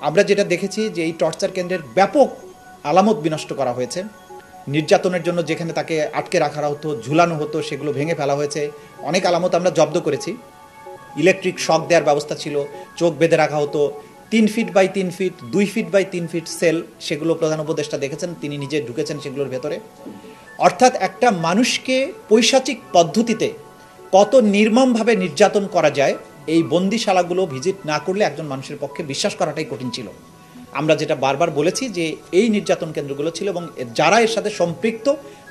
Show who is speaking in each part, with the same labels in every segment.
Speaker 1: আমরা যেটা দেখেছি যে এই টর্চার কেন্দ্রের ব্যাপক আলামত বিনষ্ট করা হয়েছে। নির্যাতনের জন্য যেখানে তাকে আটকে রাখা হতো, ঝুলানো হতো, সেগুলো ভেঙে ফেলা হয়েছে। অনেক আলামত আমরা জব্দ করেছি। ইলেকট্রিক শক দেওয়ার ব্যবস্থা ছিল, চোখ বেঁধে রাখা হতো। 3 feet by 3 feet, 2 feet by 3 feet cell, সেগুলো প্রধান উপদেষ্টা দেখেছেন, তিনি নিজে ঢুকেছেন সেগুলোর ভেতরে। অর্থাৎ একটা মানুষকে পৈশাচিক পদ্ধতিতে কত নির্মমভাবে নির্যাতন করা যায়, এই বন্দিশালাগুলো ভিজিট না করলে একজন মানুষের পক্ষে বিশ্বাস করাটাই কঠিন ছিল। আমরা যেটা বারবার বলেছি যে এই নির্যাতন কেন্দ্রগুলো ছিল এবং যারা এর সাথে সম্পৃক্ত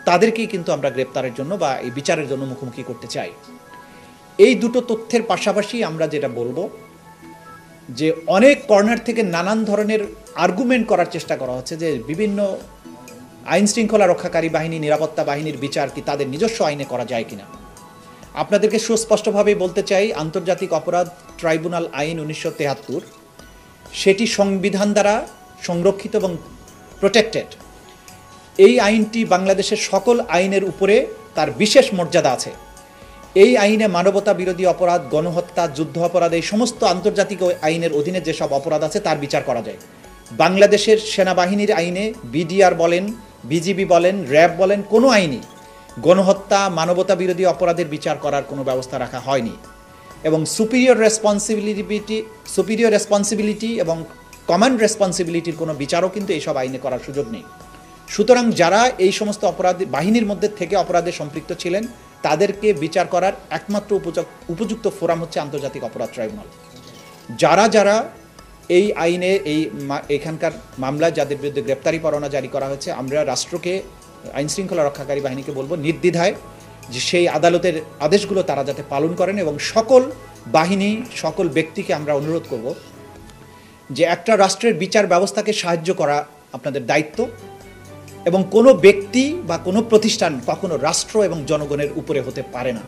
Speaker 1: তাদেরকেই কিন্তু আমরা গ্রেপ্তারের জন্য বা এই বিচারের জন্য মুখোমুখি করতে চাই। এই দুটো তথ্যের পাশাপাশি আমরা যেটা বলবো যে অনেক কর্নার থেকে নানান ধরনের আর্গুমেন্ট করার চেষ্টা করা হচ্ছে যে বিভিন্ন আইন শৃঙ্খলা রক্ষাকারী বাহিনী, নিরাপত্তা বাহিনীর বিচার কি তাদের নিজস্ব আইনে করা যায় কিনা। আপনাদেরকে সুস্পষ্টভাবেই বলতে চাই, আন্তর্জাতিক অপরাধ ট্রাইব্যুনাল আইন 1973 সেটি সংবিধান দ্বারা সংরক্ষিত এবং প্রোটেক্টেড। এই আইনটি বাংলাদেশের সকল আইনের উপরে তার বিশেষ মর্যাদা আছে। এই আইনে মানবতা বিরোধী অপরাধ, গণহত্যা, যুদ্ধ অপরাধ, এই সমস্ত আন্তর্জাতিক আইনের অধীনে যেসব অপরাধ আছে তার বিচার করা যায়। বাংলাদেশের সেনাবাহিনীর আইনে, বিডিআর বলেন, বিজিবি বলেন, র্যাব বলেন, কোনো আইনই গণহত্যা, মানবতা বিরোধী অপরাধের বিচার করার কোনো ব্যবস্থা রাখা হয়নি। এবং সুপিরিয়র রেসপন্সিবিলিটি এবং কমান্ড রেসপন্সিবিলিটির কোনো বিচারও কিন্তু এইসব আইনে করার সুযোগ নেই। সুতরাং যারা এই সমস্ত অপরাধ বাহিনীর মধ্যে থেকে অপরাধে সম্পৃক্ত ছিলেন তাদেরকে বিচার করার একমাত্র উপযুক্ত ফোরাম হচ্ছে আন্তর্জাতিক অপরাধ ট্রাইব্যুনাল। যারা যারা এই আইনে এখানকার মামলায় যাদের বিরুদ্ধে গ্রেপ্তারি পরোয়ানা জারি করা হয়েছে, আমরা রাষ্ট্রকে, আইন শৃঙ্খলা রক্ষাকারী বাহিনীকে বলবো নির্দ্বিধায় যে সেই আদালতের আদেশগুলো তারা যাতে পালন করেন। এবং সকল বাহিনী, সকল ব্যক্তিকে আমরা অনুরোধ করব যে একটা রাষ্ট্রের বিচার ব্যবস্থাকে সাহায্য করা আপনাদের দায়িত্ব, এবং কোনো ব্যক্তি বা কোনো প্রতিষ্ঠান কখনো রাষ্ট্র এবং জনগণের উপরে হতে পারে না।